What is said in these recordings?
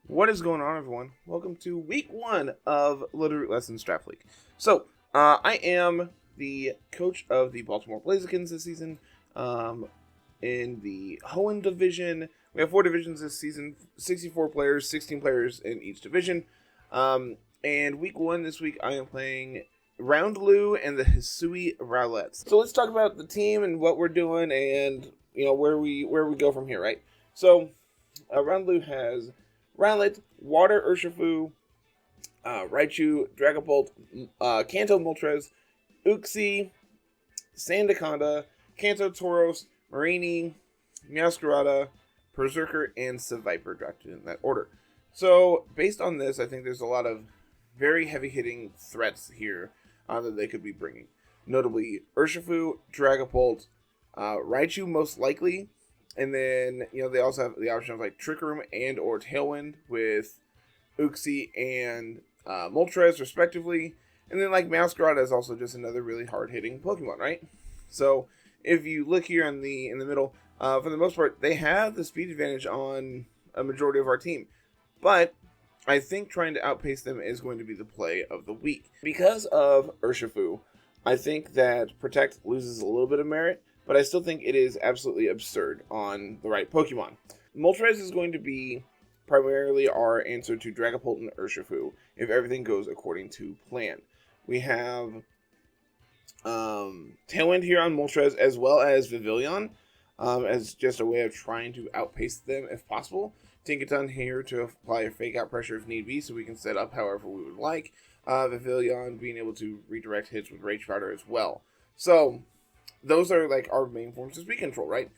What is going on, everyone? Welcome to week 1 of Little Root Lessons Draft League. So, I am the coach of the Baltimore Blazikens this season. In the Hoenn division, we have 4 divisions this season, 64 players, 16 players in each division. And week 1 this week, I am playing RoundLew and the Hisui Rowlets. So let's talk about the team and what we're doing, and where we go from here, right? So, RoundLew has Rowlet, Water Urshifu, Raichu, Dragapult, Kanto Moltres, Uxie, Sandaconda, Kanto Tauros, Marini, Meowscarada, Berserker, and Seviper drafted in that order. So, based on this, I think there's a lot of very heavy-hitting threats here that they could be bringing. Notably, Urshifu, Dragapult, Raichu most likely, and then, they also have the option of, Trick Room and or Tailwind with Uxie and Moltres, respectively. And then, Meowscarada is also just another really hard-hitting Pokemon, right? So, if you look here in the middle, for the most part, they have the speed advantage on a majority of our team. But I think trying to outpace them is going to be the play of the week. Because of Urshifu, I think that Protect loses a little bit of merit, but I still think it is absolutely absurd on the right Pokemon. Moltres is going to be primarily our answer to Dragapult and Urshifu if everything goes according to plan. We have Tailwind here on Moltres as well as Vivillon as just a way of trying to outpace them if possible. Tinkaton here to apply a fake out pressure if need be so we can set up however we would like. Vivillon being able to redirect hits with Rage Powder as well. So, those are our main forms of speed control, right?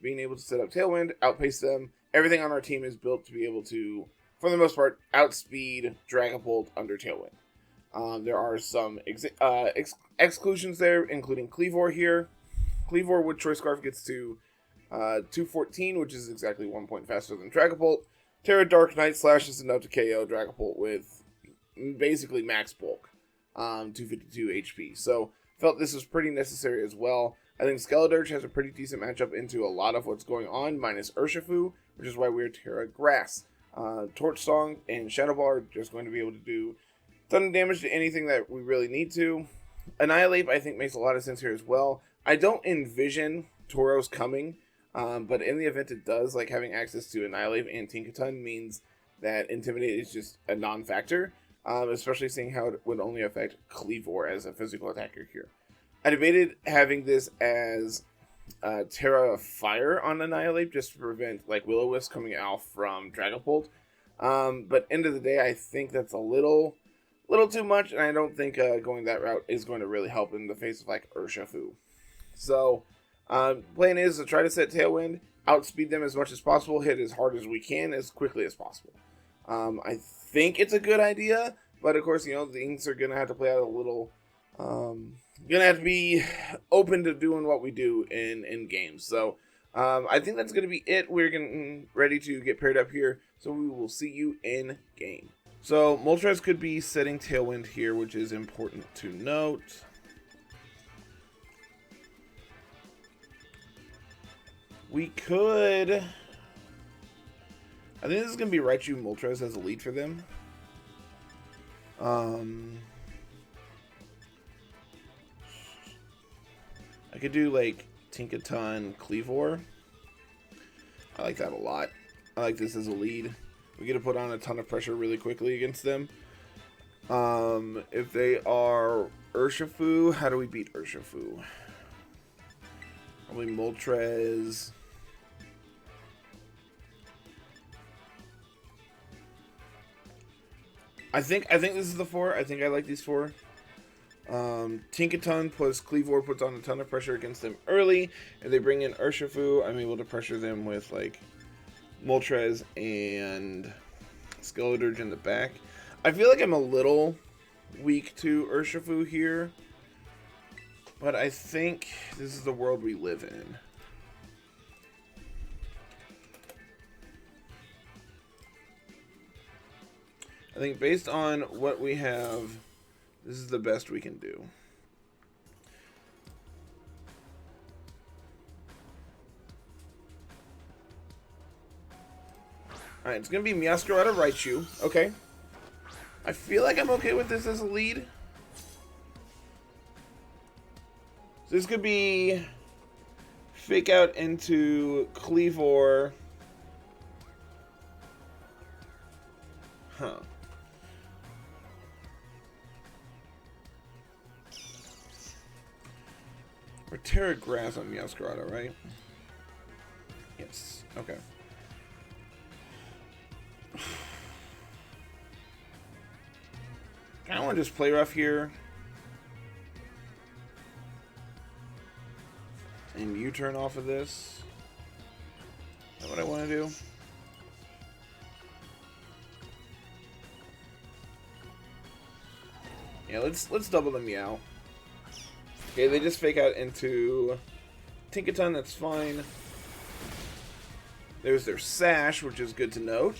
Being able to set up Tailwind, outpace them. Everything on our team is built to be able to, for the most part, outspeed Dragapult under Tailwind. There are some exclusions there, including Kleavor here. Kleavor with Choice Scarf gets to 214, which is exactly 1 point faster than Dragapult. Terra Dark Knight slashes enough to KO Dragapult with basically max bulk, 252 HP. So, felt this was pretty necessary as well. I think Skeledirge has a pretty decent matchup into a lot of what's going on, minus Urshifu, which is why we're Terra Grass. Torch Song and Shadow Ball are just going to be able to do a ton of damage to anything that we really need to. Annihilate, I think, makes a lot of sense here as well. I don't envision Tauros coming, but in the event it does, having access to Annihilate and Tinkaton means that Intimidate is just a non-factor. Especially seeing how it would only affect Kleavor as a physical attacker here. I debated having this as Terra Fire on Annihilate just to prevent Will-O-Wisp coming out from Dragapult. But end of the day, I think that's a little too much, and I don't think going that route is going to really help in the face of Urshifu. So, plan is to try to set Tailwind, outspeed them as much as possible, hit as hard as we can, as quickly as possible. I think it's a good idea, but of course, things are gonna have to play out a little. Gonna have to be open to doing what we do in games. So, I think that's gonna be it. We're getting ready to get paired up here, so we will see you in game. So, Moltres could be setting Tailwind here, which is important to note. We could. I think this is going to be Raichu Moltres as a lead for them. I could do Tinkaton Kleavor. I like that a lot. I like this as a lead. We get to put on a ton of pressure really quickly against them. If they are Urshifu, how do we beat Urshifu? Probably Moltres. I think this is the 4. I think I like these 4. Tinkaton plus Kleavor puts on a ton of pressure against them early. If they bring in Urshifu, I'm able to pressure them with Moltres and Skeledirge in the back. I feel like I'm a little weak to Urshifu here, but I think this is the world we live in. I think based on what we have, this is the best we can do. Alright, it's going to be Meowscarada Raichu. Okay. I feel like I'm okay with this as a lead. So this could be Fake Out into Cleavor. Huh. Or Terra Grass on Meowscarada, right? Yes. Okay. I want to just play rough here. And U-turn off of this. Is that what I want to do? Yeah, let's double the Meow. Okay, they just Fake Out into Tinkaton, that's fine. There's their Sash, which is good to note.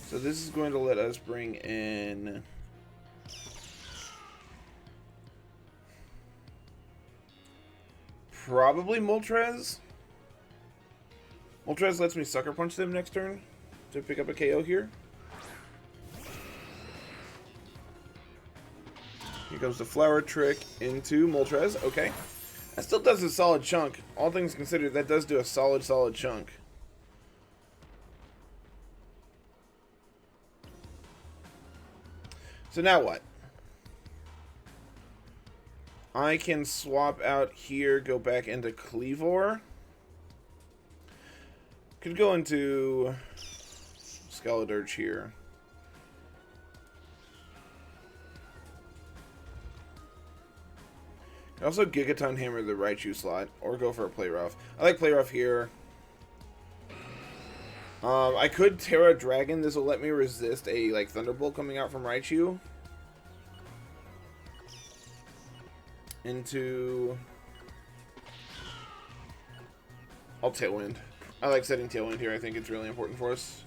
So this is going to let us bring in probably Moltres. Moltres lets me Sucker Punch them next turn to pick up a KO here. Here goes the Flower Trick into Moltres. Okay. That still does a solid chunk. All things considered, that does do a solid chunk. So now what? I can swap out here, go back into Cleavor. Could go into Skeledirge here. Could also Gigaton Hammer the Raichu slot, or go for a Play Rough. I like Play Rough here. I could Terra Dragon. This will let me resist a Thunderbolt coming out from Raichu. Into... I'll Tailwind. I like setting Tailwind here. I think it's really important for us.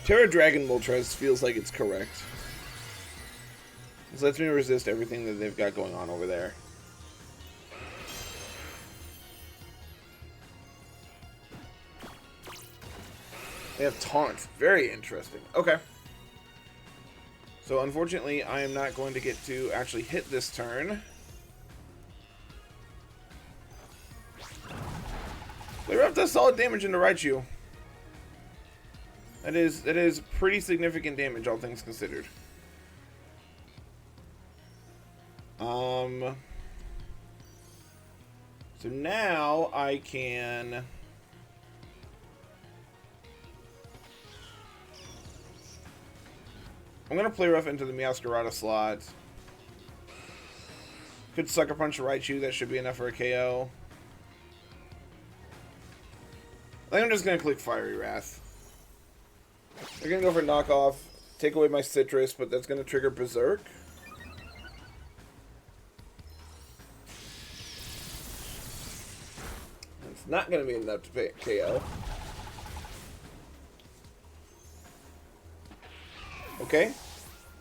Terra Dragon Moltres feels like it's correct. This lets me resist everything that they've got going on over there. They have Taunt. Very interesting. Okay. So unfortunately, I am not going to get to actually hit this turn. Play Rough does solid damage into Raichu. That is pretty significant damage, all things considered. So now I can... I'm going to Play Rough into the Meowscarada slot. Could Sucker Punch Raichu. That should be enough for a KO. I think I'm just going to click Fiery Wrath. They're going to go for knockoff. Take away my Citrus, but that's going to trigger Berserk. It's not going to be enough to pay KO. Okay.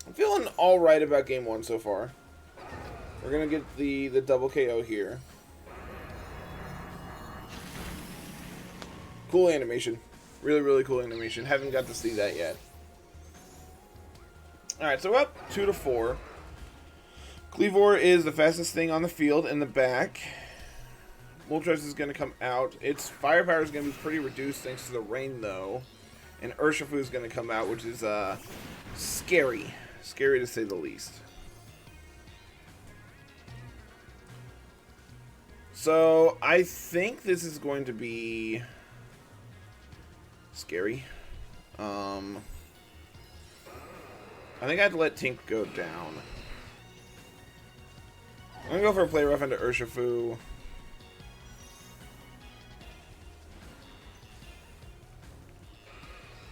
I'm feeling alright about game one so far. We're going to get the double KO here. Cool animation. Really, really cool animation. Haven't got to see that yet. Alright, so we're up 2-4. Cleavor is the fastest thing on the field in the back. Moltres is going to come out. Its firepower is going to be pretty reduced thanks to the rain, though. And Urshifu is going to come out, which is scary. Scary to say the least. So, I think this is going to be scary. I think I have to let Tink go down. I'm going to go for a Play Rough into Urshifu.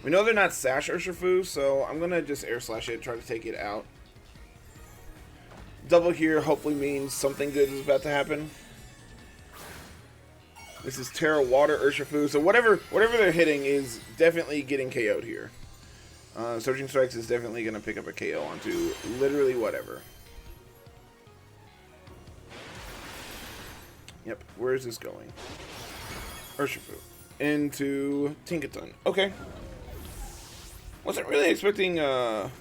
We know they're not Sash Urshifu, so I'm going to just Air Slash it, try to take it out. Double here hopefully means something good is about to happen. This is Terra Water Urshifu, so whatever they're hitting is definitely getting KO'd here. Surging Strikes is definitely going to pick up a KO onto literally whatever. Yep. Where is this going? Urshifu. Into Tinkaton. Okay. Wasn't really expecting Rain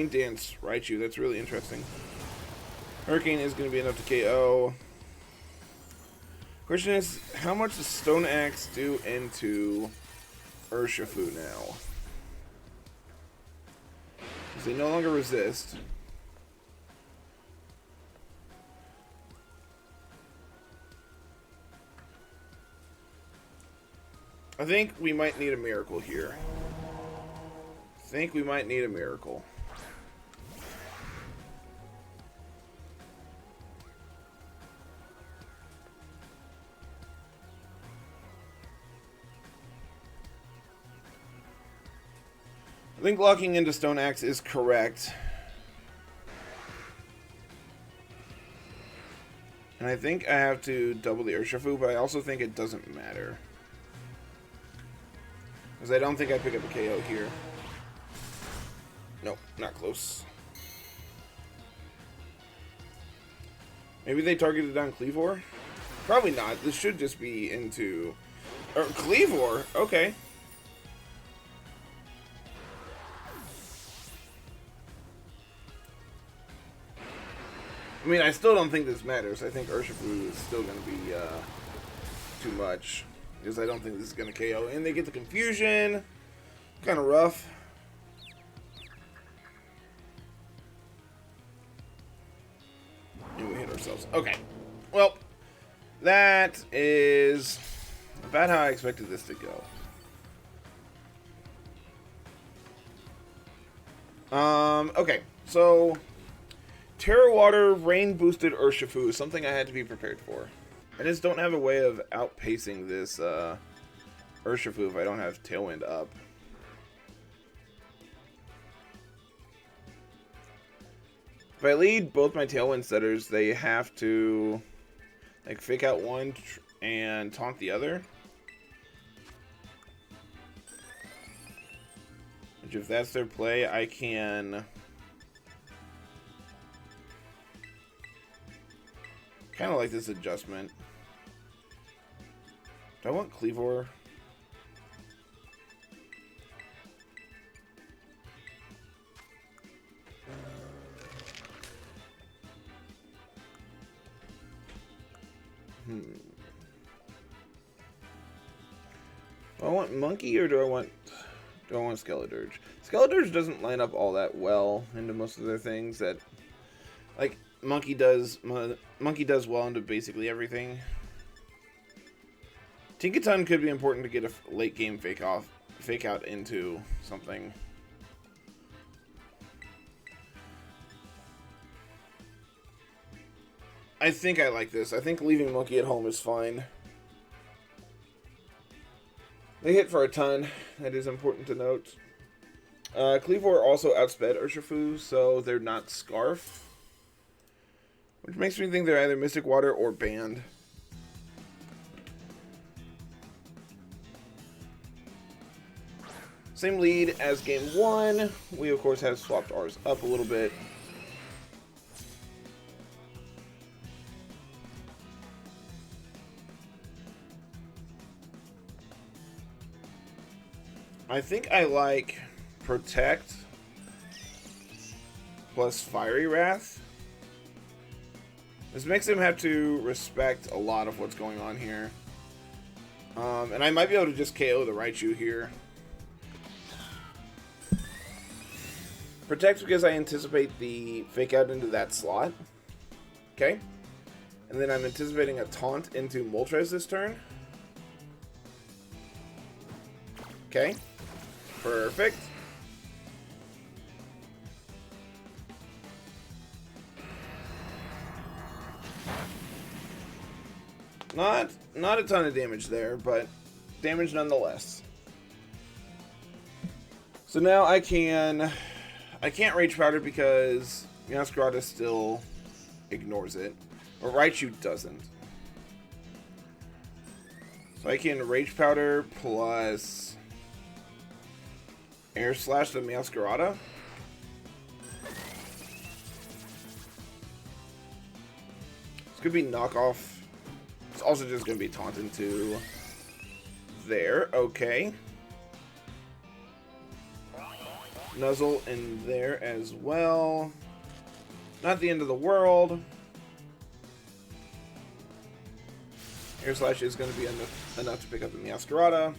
Dance Raichu. That's really interesting. Hurricane is going to be enough to KO. Question is, how much does Stone Axe do into Urshifu now? Because they no longer resist. I think we might need a miracle here. I think we might need a miracle. I think locking into Stone Axe is correct. And I think I have to double the Urshifu, but I also think it doesn't matter. Because I don't think I pick up a KO here. Nope, not close. Maybe they targeted on Cleavor? Probably not. This should just be into... Cleavor? Okay. I mean, I still don't think this matters. I think Urshifu is still going to be too much. Because I don't think this is going to KO. And they get the confusion. Kind of rough. And we hit ourselves. Okay. Well, that is about how I expected this to go. Okay. So... Terra Water Rain Boosted Urshifu is something I had to be prepared for. I just don't have a way of outpacing this Urshifu if I don't have Tailwind up. If I lead both my Tailwind setters, they have to like fake out one and taunt the other. Which if that's their play, I can... kind of like this adjustment. Do I want Cleavor? Do I want Monkey or do I want Skeledirge? Skeledirge doesn't line up all that well into most of their things that like Monkey does well into basically everything. Tinkaton could be important to get a late game fake out into something. I think I like this. I think leaving Monkey at home is fine. They hit for a ton. That is important to note. Cleavor also outsped Urshifu, so they're not Scarf. Which makes me think they're either Mystic Water or Banned. Same lead as game 1. We, of course, have swapped ours up a little bit. I think I like Protect plus Fiery Wrath. This makes him have to respect a lot of what's going on here. And I might be able to just KO the Raichu here. Protect because I anticipate the fake out into that slot. Okay. And then I'm anticipating a taunt into Moltres this turn. Okay. Perfect. Not a ton of damage there, but damage nonetheless. So now I can't Rage Powder because Meowscarada still ignores it. Or Raichu doesn't. So I can Rage Powder plus Air Slash the Meowscarada. This could be knockoff. It's also just going to be taunted to there. Okay. Nuzzle in there as well. Not the end of the world. Air Slash is going to be enough to pick up the Meowscarada.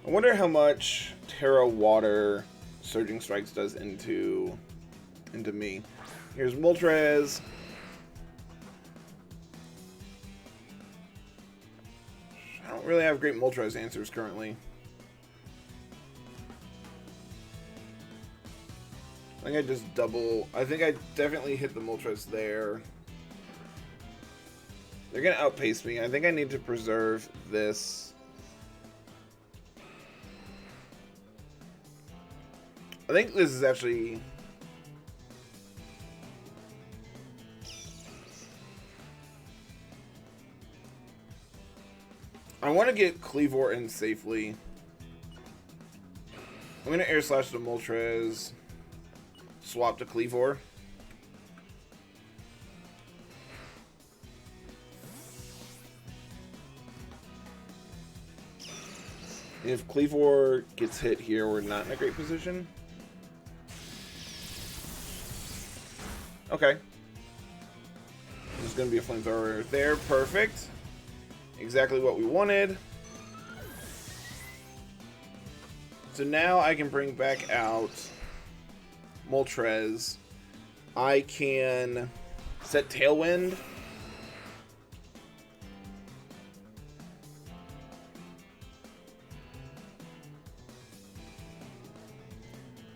I wonder how much Terra Water Surging Strikes does into me. Here's Moltres. I don't really have great Moltres answers currently. I think I just double... I think I definitely hit the Moltres there. They're going to outpace me. I think I need to preserve this. I think this is actually... I want to get Cleavor in safely. I'm going to Air Slash the Moltres. Swap to Cleavor. If Cleavor gets hit here, we're not in a great position. Okay. There's going to be a flamethrower there. Perfect. Exactly what we wanted. So now I can bring back out Moltres. I can set Tailwind.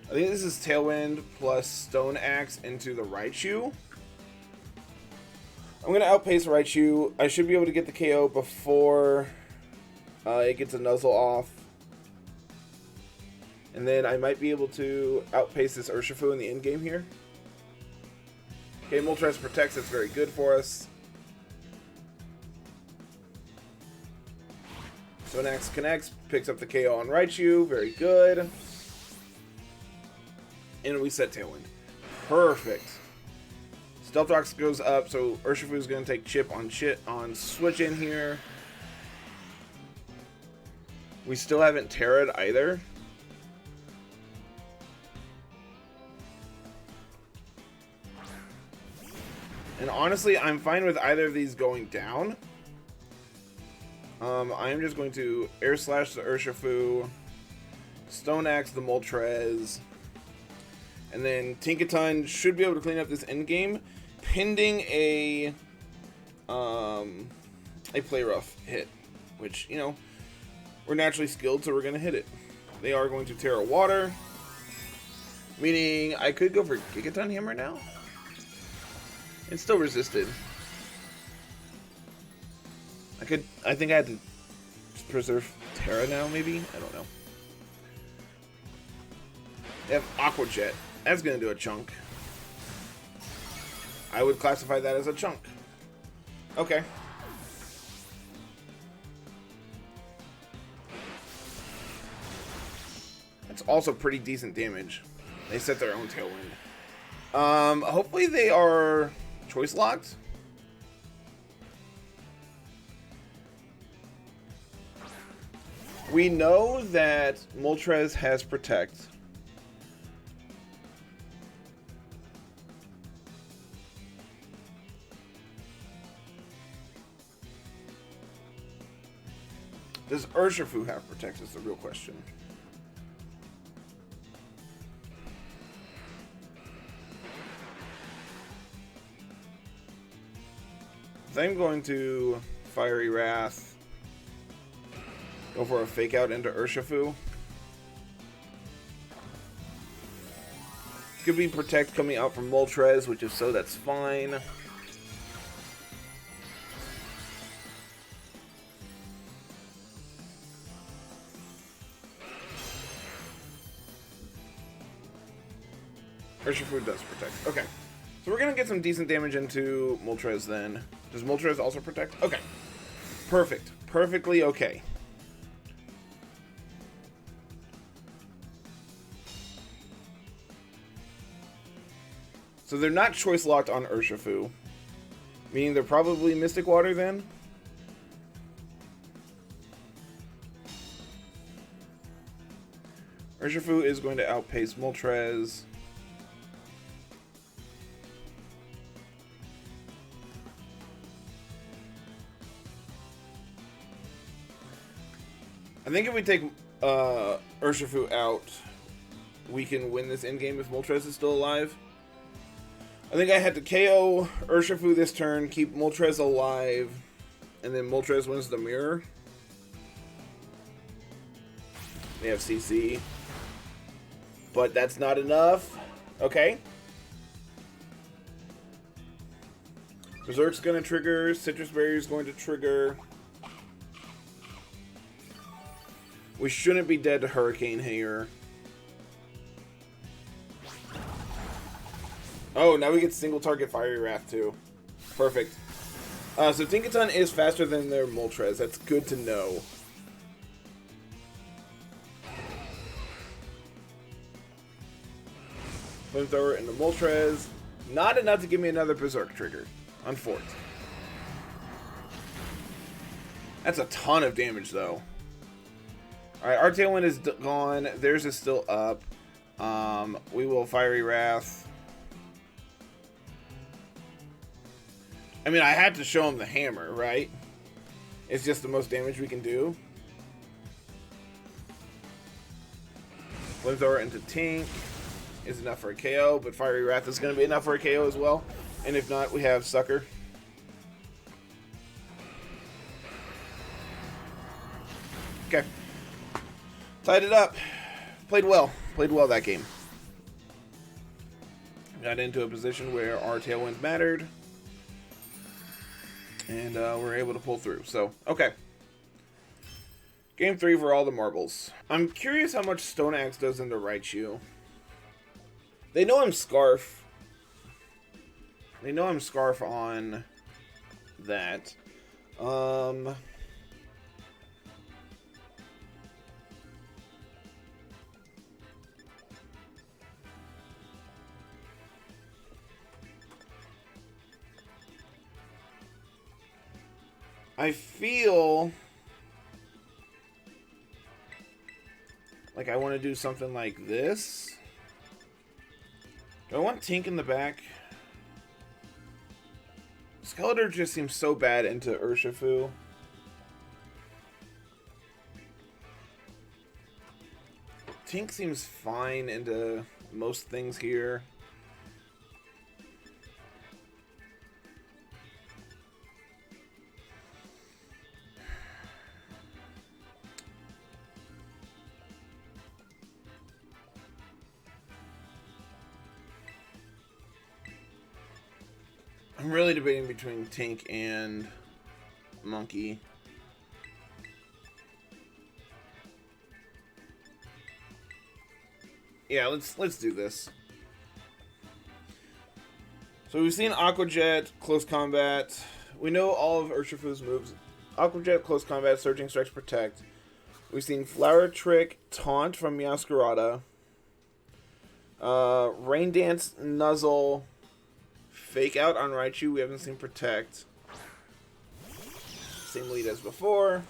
I think this is Tailwind plus Stone Axe into the Raichu. I'm going to outpace Raichu. I should be able to get the KO before it gets a Nuzzle off. And then I might be able to outpace this Urshifu in the end game here. Okay, Moltres protects. That's very good for us. Stone Axe connects. Picks up the KO on Raichu. Very good. And we set Tailwind. Perfect. Stealth Rocks goes up, so Urshifu is going to take chip on switch in here. We still haven't Terra'd either. And honestly, I'm fine with either of these going down. I am just going to Air Slash the Urshifu, Stone Axe the Moltres, and then Tinkaton should be able to clean up this endgame, pending a Play Rough hit, which, you know, we're naturally skilled, so we're going to hit it. They are going to Terra Water, meaning I could go for Gigaton Hammer now. It's still resisted. I think I had to preserve Terra now, maybe? I don't know. They have Aqua Jet. That's going to do a chunk. I would classify that as a chunk. Okay. That's also pretty decent damage. They set their own Tailwind. Hopefully they are choice locked. We know that Moltres has Protect. Does Urshifu have Protect is the real question. I'm going to Fiery Wrath. Go for a Fake Out into Urshifu. Could be Protect coming out from Moltres, which if so, that's fine. Urshifu does Protect. Okay. So we're going to get some decent damage into Moltres then. Does Moltres also protect? Okay. Perfect. Perfectly okay. So they're not choice locked on Urshifu. Meaning they're probably Mystic Water then? Urshifu is going to outpace Moltres. I think if we take Urshifu out, we can win this endgame if Moltres is still alive. I think I had to KO Urshifu this turn, keep Moltres alive, and then Moltres wins the mirror. They have CC. But that's not enough. Okay. Berserk's going to trigger. Citrus Berry's going to trigger. We shouldn't be dead to Hurricane here. Oh, now we get single target Fiery Wrath too. Perfect. So Tinkaton is faster than their Moltres. That's good to know. Flamethrower into Moltres. Not enough to give me another Berserk trigger on Fort. That's a ton of damage though. Alright, our Tailwind is gone. Theirs is still up. We will Fiery Wrath. I mean, I had to show him the hammer, right? It's just the most damage we can do. Flamethrower into Tink is enough for a KO, but Fiery Wrath is going to be enough for a KO as well. And if not, we have Sucker. Okay. Tied it up. Played well. Played well that game. Got into a position where our Tailwinds mattered. And we're able to pull through. So, okay. Game 3 for all the marbles. I'm curious how much Stone Axe does into Raichu. They know I'm Scarf. They know I'm Scarf on that. I feel like I want to do something like this. Do I want Tink in the back? Skeletor just seems so bad into Urshifu. Tink seems fine into most things here. I'm really debating between Tink and Monkey. Yeah, let's do this. So we've seen Aqua Jet, Close Combat. We know all of Urshifu's moves. Aqua Jet, Close Combat, Surging Strikes, Protect. We've seen Flower Trick, Taunt from Meowscarada. Rain Dance, Nuzzle. Fake Out on Raichu, we haven't seen Protect. Same lead as before.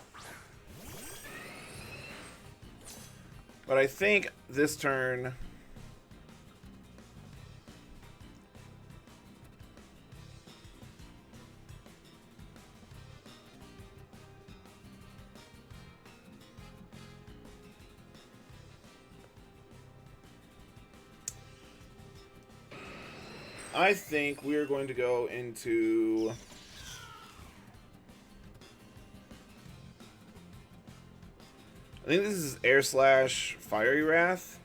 But I think this turn... I think we are going to go into... I think this is Air Slash Fiery Wrath.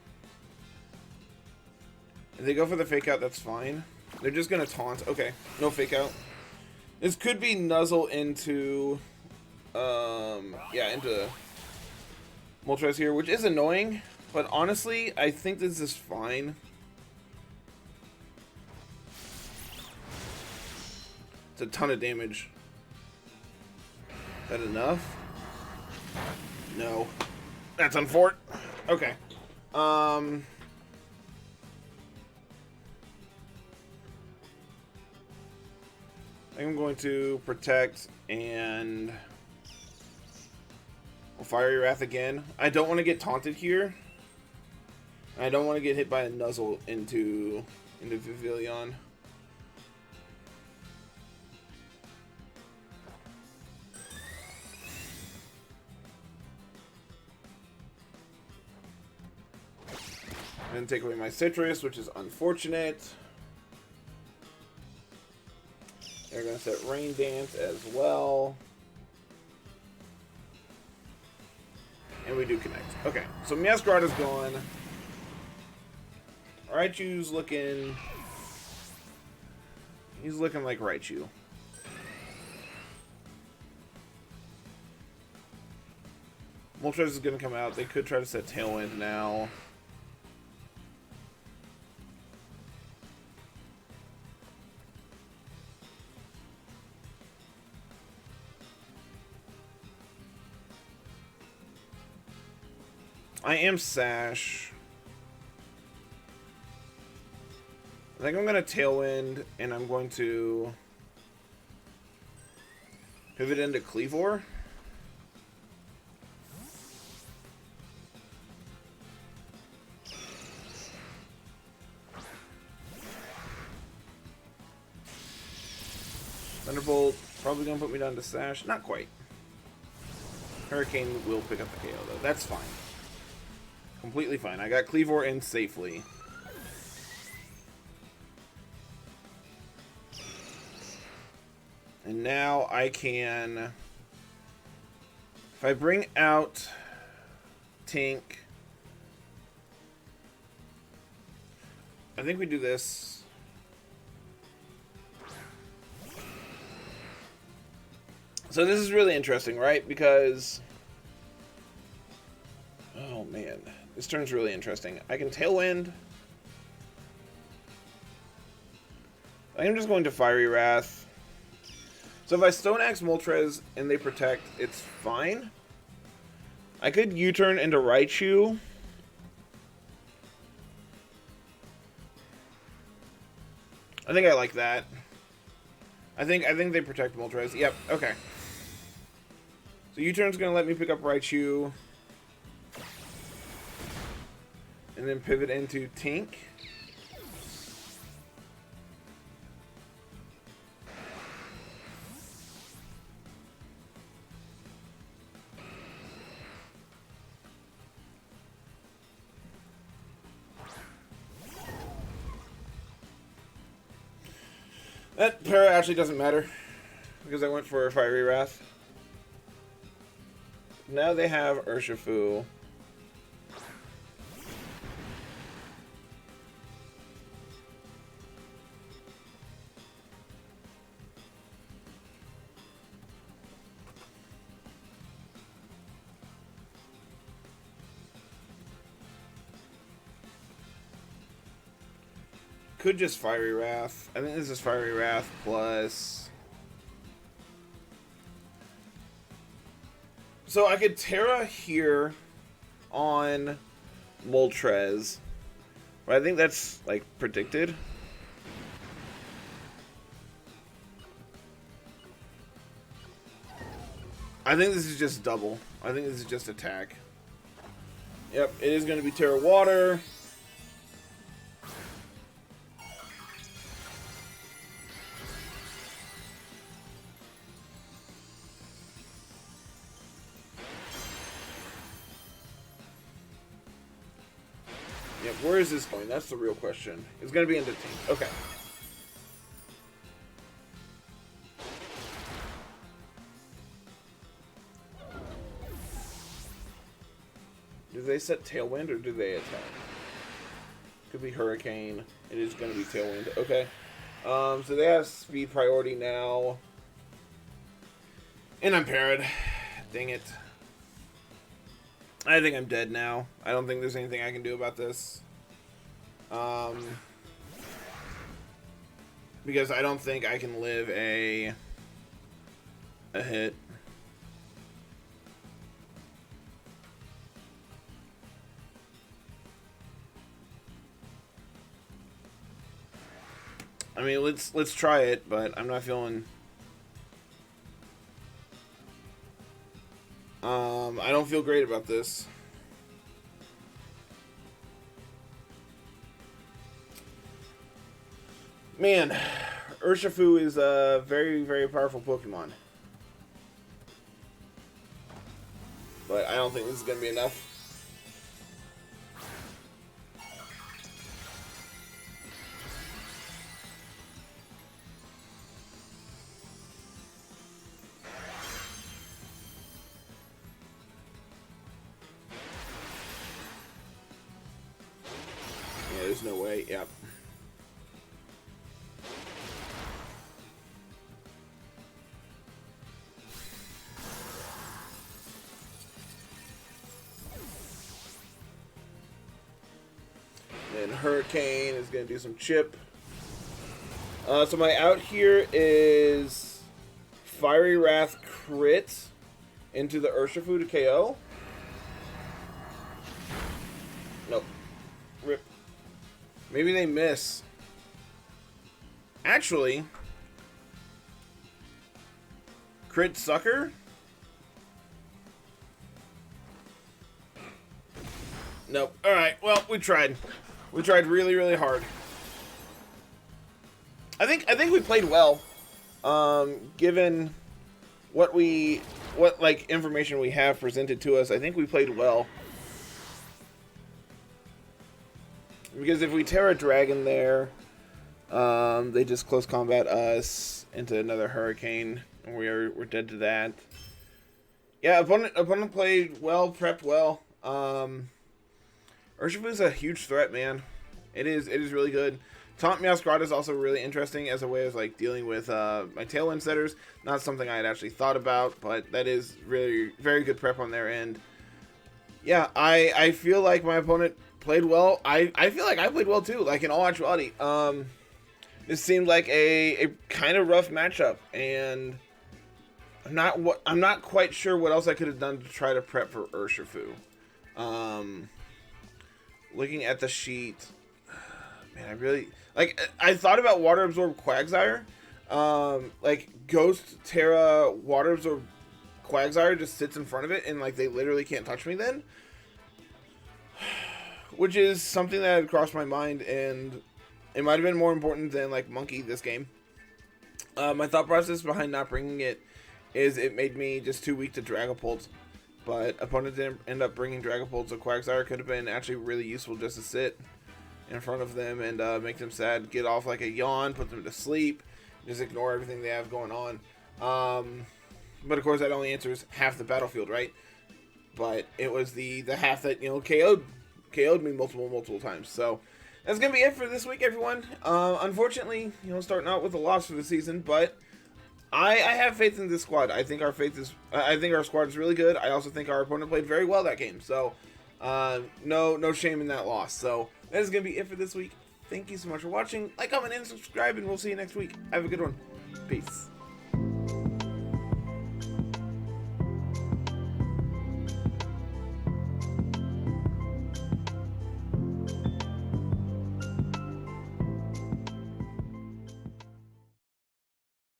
If they go for the Fake Out, that's fine. They're just going to taunt. Okay, no Fake Out. This could be Nuzzle into... yeah, into Moltres here, which is annoying. But honestly, I think this is fine. It's a ton of damage. Is that enough? No. That's unfortunate. Okay. I think I'm going to protect and we'll Fiery Wrath again. I don't want to get taunted here. I don't want to get hit by a Nuzzle into Vivillon. And take away my citrus, which is unfortunate. They're going to set Rain Dance as well. And we do connect. Okay, so Masquerade is gone. Raichu's looking... He's looking like Raichu. Moltres is going to come out. They could try to set Tailwind now. I am Sash. I think I'm going to Tailwind, and I'm going to pivot into Cleavor. Thunderbolt, probably going to put me down to Sash. Not quite. Hurricane will pick up the KO, though. That's fine. Completely fine. I got Cleavor in safely. And now I can... If I bring out Tink... I think we do this. So this is really interesting, right? Because... Oh, man. This turn's really interesting. I can Tailwind. I'm just going to Fiery Wrath. So if I Stone Axe Moltres and they protect, it's fine. I could U-turn into Raichu. I think I like that. I think they protect Moltres. Yep, okay. So U-turn's gonna let me pick up Raichu. And then pivot into Tink. That para actually doesn't matter because I went for a Fiery Wrath. Now they have Urshifu. Could just Fiery Wrath. I think this is Fiery Wrath plus... So I could Terra here on Moltres. But I think that's, like, predicted. I think this is just double. I think this is just attack. Yep, it is going to be Terra Water. Yep, where is this going? That's the real question. It's going to be into Tink. Okay. Do they set Tailwind or do they attack? Could be Hurricane. It is going to be Tailwind. Okay. So they have speed priority now. And I'm parried. Dang it. I think I'm dead now. I don't think there's anything I can do about this. because I don't think I can live a hit. I mean, let's try it, but I'm not feeling. I don't feel great about this. Man, Urshifu is a very, very powerful Pokemon. But I don't think this is going to be enough. Yeah, there's no way. Yep. And Hurricane is going to do some chip. So my out here is Fiery Wrath crit into the Urshifu to KO. Nope. Rip. Maybe they miss. Actually, crit sucker? Nope. Alright, well, we tried. We tried really, really hard. I think we played well. Given what like information we have presented to us, I think we played well. Because if we tear a dragon there, they just close combat us into another hurricane, and we're dead to that. Yeah, opponent played well, prepped well. Urshifu is a huge threat, man. It is really good. Taunt Meowscarada is also really interesting as a way of like dealing with my Tailwind setters. Not something I had actually thought about, but that is really very good prep on their end. Yeah, I feel like my opponent played well. I feel like I played well too, like in all actuality. This seemed like a kind of rough matchup, and I'm not quite sure what else I could have done to try to prep for Urshifu. Looking at the sheet, man, I really like. I thought about Water Absorb Quagsire, like Ghost Terra Water Absorb Quagsire just sits in front of it, and like they literally can't touch me then, which is something that had crossed my mind, and it might have been more important than like Monkey this game. My thought process behind not bringing it is it made me just too weak to Dragapult. But opponent didn't end up bringing Dragapult, so Quagsire could have been actually really useful just to sit in front of them and make them sad, get off like a yawn, put them to sleep, just ignore everything they have going on. But of course that only answers half the battlefield, right? But it was the half that, you know, KO'd me multiple times. So that's gonna be it for this week, everyone. Unfortunately, you know, starting out with a loss for the season, but I have faith in this squad. I think our squad is really good. I also think our opponent played very well that game. So, no shame in that loss. So that is gonna be it for this week. Thank you so much for watching. Like, comment, and subscribe, and we'll see you next week. Have a good one. Peace.